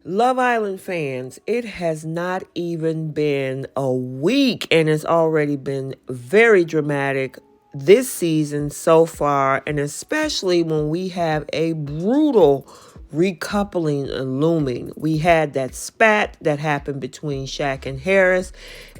Love Island fans, it has not even been a week and it's already been very dramatic this season so far, and especially when we have a brutal recoupling looming. We had that spat that happened between Shaq and Harris,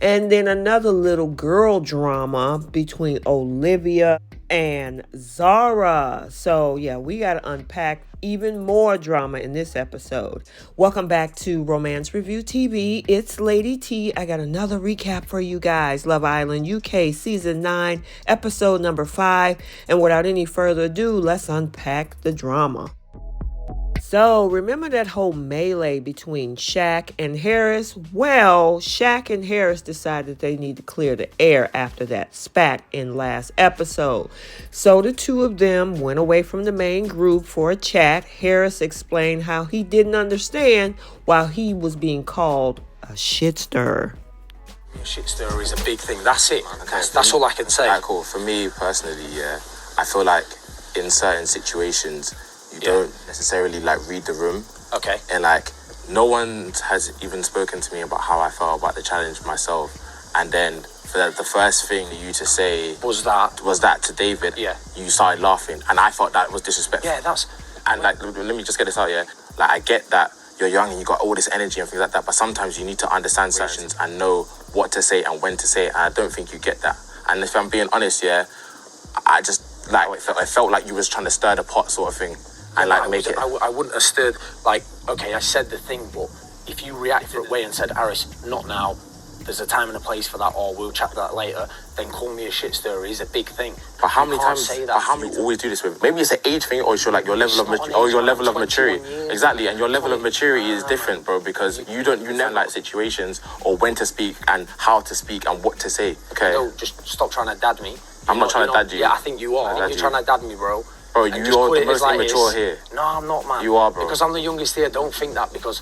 and then another little girl drama between Olivia and Zara. So yeah, we got to unpack even more drama in this episode. Welcome back to Romance Review TV. It's Lady T. I got another recap for you guys. Love Island UK Season 9, Episode number 5. And without any further ado, let's unpack the drama. So, remember that whole melee between Shaq and Harris? Well, Shaq and Harris decided they need to clear the air after that spat in last episode. So, the two of them went away from the main group for a chat. Harris explained how he didn't understand while he was being called a shit stirrer. Shit stirrer is a big thing. That's it. That's all I can say. Right, cool. For me personally, yeah, I feel like in certain situations, you don't necessarily read the room. Okay. And no one has even spoken to me about how I felt about the challenge myself. And then for the first thing you to say was that to David. Yeah. You started laughing, and I thought that was disrespectful. Yeah, that's. And let me just get this out. Yeah. I get that you're young and you got all this energy and things like that, but sometimes you need to understand situations and know what to say and when to say it. And I don't think you get that. And if I'm being honest, yeah, I just it felt like you was trying to stir the pot sort of thing. And make it. I wouldn't have stirred. Okay, I said the thing, but if you reacted that way and said, Harris, not now, there's a time and a place for that, or we'll chat that later, then call me a shit stirrer is a big thing. But how many times? But how many always do this with? Maybe it's an age thing, or it's your level of maturity. Exactly, and your level of maturity is different, bro, because you never situations or when to speak and how to speak and what to say. Okay. No, just stop trying to dad me. I'm not trying to dad you. Yeah, I think you are. You're trying to dad me, bro. Bro, you're the most immature here. No, I'm not, man. You are, bro. Because I'm the youngest here. Don't think that, because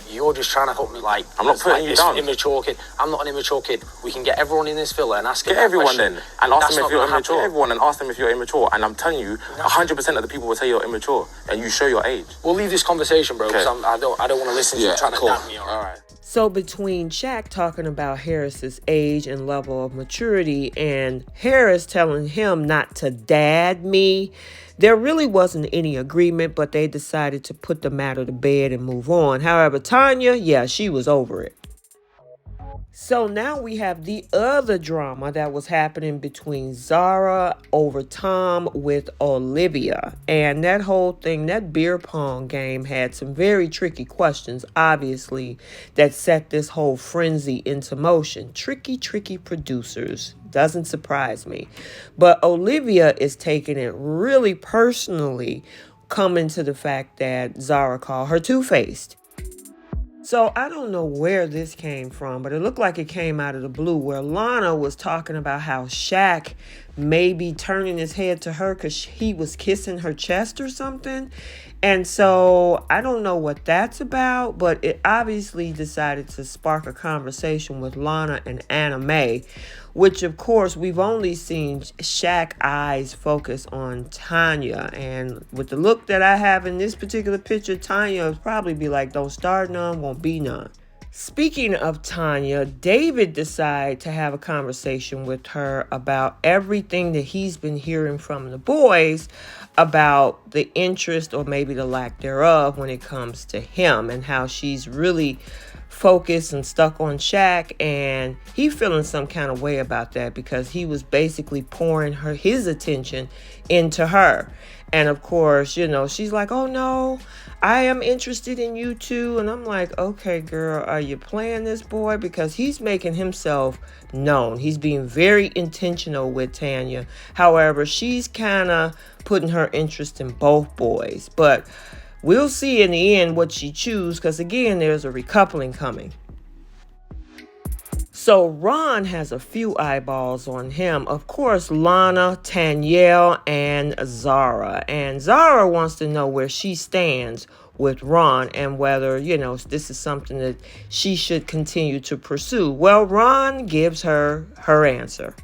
you're just trying to put me I'm not putting you down. Immature kid. I'm not an immature kid. We can get everyone in this villa and ask Get everyone then. And ask them if you're immature. Get everyone and ask them if you're immature. And I'm telling you, 100% of the people will say you're immature. And you show your age. We'll leave this conversation, bro, because I don't want to listen to you trying to dab me. All right. So between Shaq talking about Harris's age and level of maturity and Harris telling him not to dad me, there really wasn't any agreement, but they decided to put the matter to bed and move on. However, Tanya, yeah, she was over it. So now we have the other drama that was happening between Zara over Tom with Olivia. And that whole thing, that beer pong game had some very tricky questions, obviously, that set this whole frenzy into motion. Tricky producers. Doesn't surprise me. But Olivia is taking it really personally, coming to the fact that Zara called her two-faced. So I don't know where this came from, but it looked like it came out of the blue, where Lana was talking about how Shaq may be turning his head to her because he was kissing her chest or something. And so I don't know what that's about, but it obviously decided to spark a conversation with Lana and Anna Mae, which of course we've only seen Shaq eyes focus on Tanya. And with the look that I have in this particular picture, Tanya will probably be like, don't start none, won't be none. Speaking of Tanya, David decided to have a conversation with her about everything that he's been hearing from the boys about the interest or maybe the lack thereof when it comes to him, and how she's really focused and stuck on Shaq, and he feeling some kind of way about that because he was basically pouring his attention into her. And of course, she's like, oh no, I am interested in you too. And I'm like, okay, girl, are you playing this boy? Because he's making himself known. He's being very intentional with Tanya. However, she's kind of putting her interest in both boys. But we'll see in the end what she chooses, because again, there's a recoupling coming. So Ron has a few eyeballs on him. Of course, Lana, Tanya, and Zara. And Zara wants to know where she stands with Ron and whether, this is something that she should continue to pursue. Well, Ron gives her answer.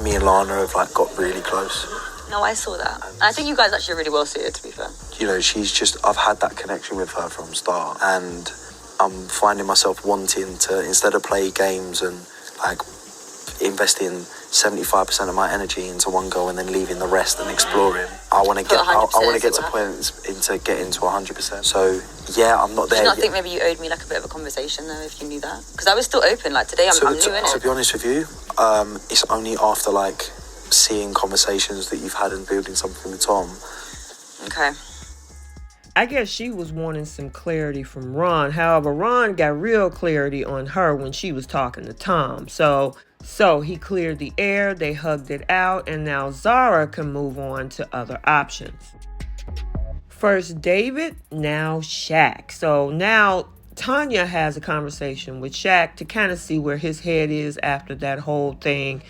Me and Lana have got really close. No, I saw that. And I think you guys actually are really well suited, to be fair. You know, I've had that connection with her from start, and I'm finding myself wanting to, instead of play games and like investing 75% of my energy into one goal and then leaving the rest and exploring, I want to get to points into getting to 100%. So yeah, I'm not there. Do you not think maybe you owed me like a bit of a conversation though, if you knew that? Because I was still open. Like today, I'm new in it. To be honest with you, it's only after like seeing conversations that you've had and building something with Tom. Okay. I guess she was wanting some clarity from Ron. However, Ron got real clarity on her when she was talking to Tom. So he cleared the air, they hugged it out, and now Zara can move on to other options. First David, now Shaq. So now Tanya has a conversation with Shaq to kind of see where his head is after that whole thing.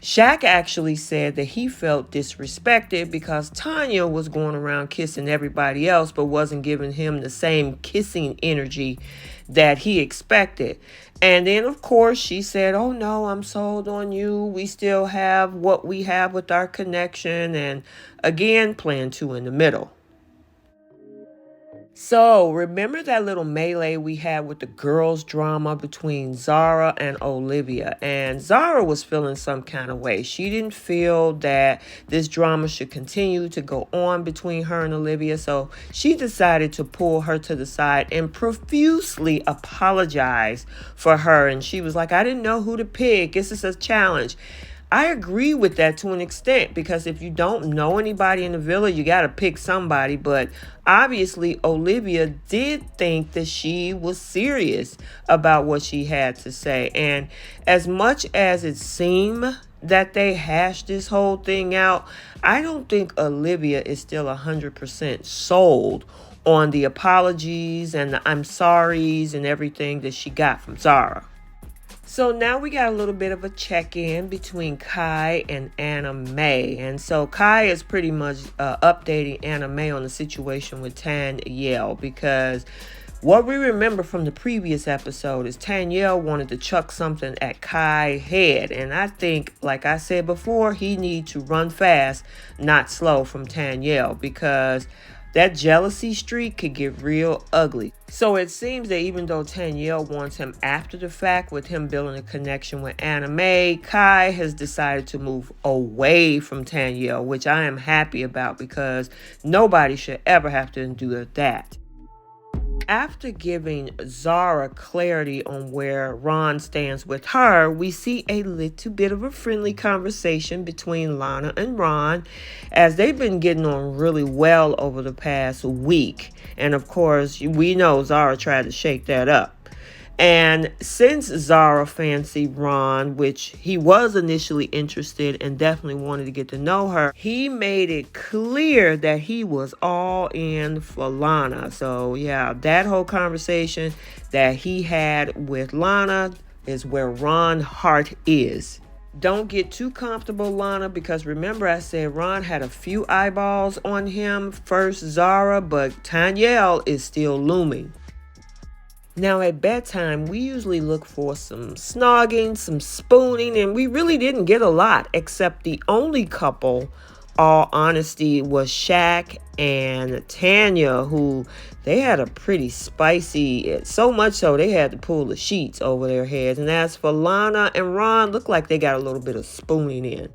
Shaq actually said that he felt disrespected because Tanya was going around kissing everybody else but wasn't giving him the same kissing energy that he expected. And then, of course, she said, oh, no, I'm sold on you. We still have what we have with our connection. And again, playing two in the middle. So, remember that little melee we had with the girls' drama between Zara and Olivia? And Zara was feeling some kind of way. She didn't feel that this drama should continue to go on between her and Olivia. So, she decided to pull her to the side and profusely apologize for her. And she was like, I didn't know who to pick. This is a challenge. I agree with that to an extent, because if you don't know anybody in the villa, you got to pick somebody. But obviously, Olivia did think that she was serious about what she had to say. And as much as it seemed that they hashed this whole thing out, I don't think Olivia is still 100% sold on the apologies and the I'm sorries and everything that she got from Zara. So now we got a little bit of a check-in between Kai and Anna Mae. And so Kai is pretty much updating Anna Mae on the situation with Tanya, because what we remember from the previous episode is Tanya wanted to chuck something at Kai's head. And I think, like I said before, he needs to run fast, not slow from Tanya, because that jealousy streak could get real ugly. So it seems that even though Tanya wants him after the fact with him building a connection with Anna Mae, Kai has decided to move away from Tanya, which I am happy about, because nobody should ever have to endure that. After giving Zara clarity on where Ron stands with her, we see a little bit of a friendly conversation between Lana and Ron, as they've been getting on really well over the past week. And of course, we know Zara tried to shake that up. And since Zara fancied Ron, which he was initially interested and definitely wanted to get to know her, he made it clear that he was all in for Lana. So yeah, that whole conversation that he had with Lana is where Ron's heart is. Don't get too comfortable, Lana, because remember I said Ron had a few eyeballs on him, first Zara, but Tanya is still looming. Now at bedtime, we usually look for some snogging, some spooning, and we really didn't get a lot, except the only couple, all honesty, was Shaq and Tanya, who they had a pretty spicy, so much so they had to pull the sheets over their heads. And as for Lana and Ron, looked like they got a little bit of spooning in.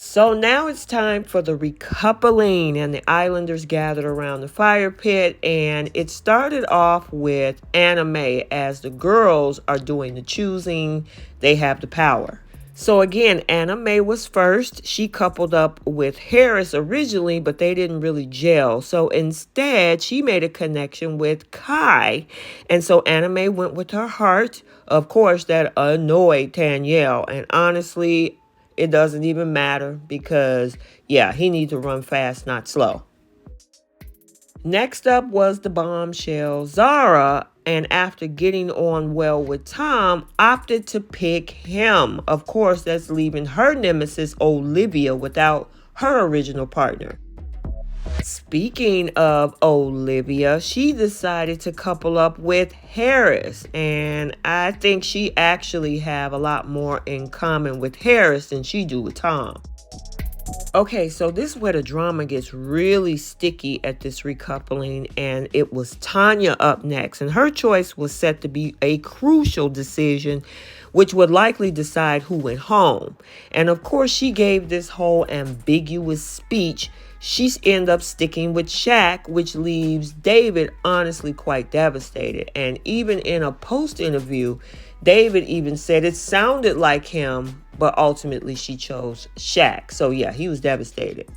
So now it's time for the recoupling, and the Islanders gathered around the fire pit, and it started off with Anna Mae. As the girls are doing the choosing, they have the power. So again, Anna Mae was first. She coupled up with Harris originally, but they didn't really gel. So instead, she made a connection with Kai, and so Anna Mae went with her heart. Of course, that annoyed Tanya, and honestly, it doesn't even matter, because, yeah, he needs to run fast, not slow. Next up was the bombshell, Zara, and after getting on well with Tom, opted to pick him. Of course, that's leaving her nemesis, Olivia, without her original partner. Speaking of Olivia, she decided to couple up with Harris, and I think she actually have a lot more in common with Harris than she do with Tom. Okay, so this is where the drama gets really sticky at this recoupling, and it was Tanya up next, and her choice was set to be a crucial decision, which would likely decide who went home. And of course, she gave this whole ambiguous speech. She ended up sticking with Shaq, which leaves David honestly quite devastated. And even in a post interview, David even said it sounded like him, but ultimately she chose Shaq. So yeah, he was devastated.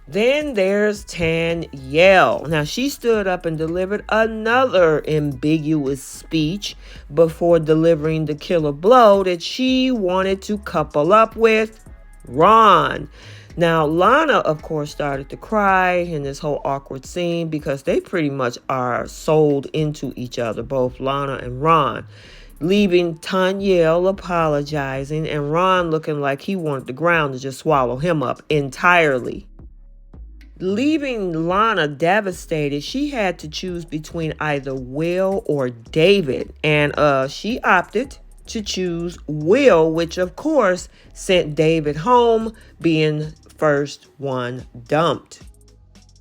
Then there's Tanya. Now she stood up and delivered another ambiguous speech before delivering the killer blow that she wanted to couple up with Ron. Now Lana, of course, started to cry in this whole awkward scene because they pretty much are sold into each other, both Lana and Ron, leaving Tanya apologizing and Ron looking like he wanted the ground to just swallow him up entirely. Leaving Lana devastated, she had to choose between either Will or David, and she opted to choose Will, which of course sent David home, being first one dumped.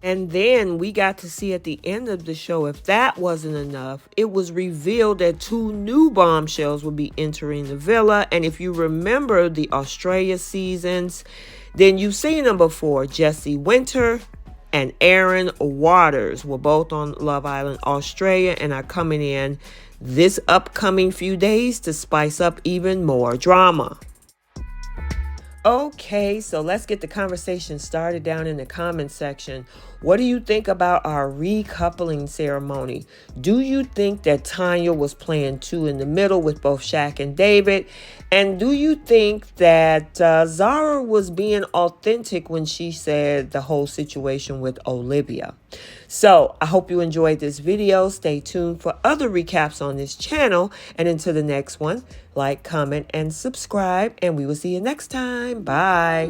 And then we got to see at the end of the show, if that wasn't enough, it was revealed that 2 new bombshells would be entering the villa. And if you remember the Australia seasons, then you've seen them before. Jesse Winter and Aaron Waters were both on Love Island Australia and are coming in this upcoming few days to spice up even more drama. Okay, so let's get the conversation started down in the comment section. What do you think about our recoupling ceremony? Do you think that Tanya was playing 2 in the middle with both Shaq and David? And do you think that Zara was being authentic when she said the whole situation with Olivia? So I hope you enjoyed this video. Stay tuned for other recaps on this channel. And until the next one, like, comment, and subscribe. And we will see you next time. Bye.